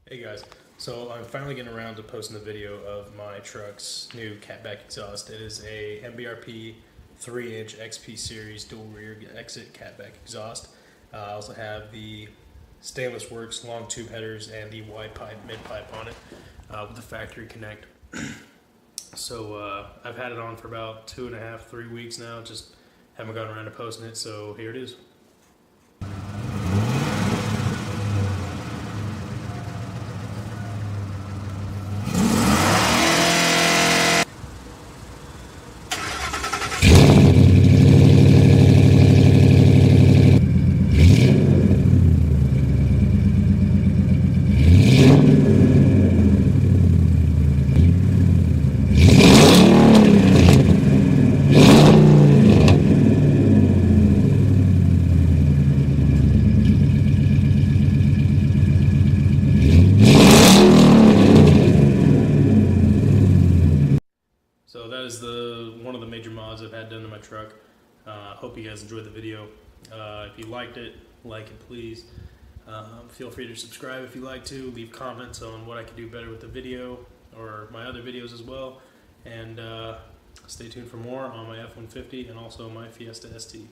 Hey guys, so I'm finally getting around to posting the video of my truck's new Cat-Back exhaust. It is a MBRP 3-inch XP series dual rear exit Cat-Back exhaust. I also have the stainless works long tube headers and the wide pipe mid pipe on it with the factory connect. So I've had it on for about 2.5, 3 weeks now, just haven't gotten around to posting it, so here it is. So that is one of the major mods I've had done to my truck. Hope you guys enjoyed the video. If you liked it, like it please. Feel free to subscribe if you like to. Leave comments on what I could do better with the video or my other videos as well. And stay tuned for more on my F150 and also my Fiesta ST.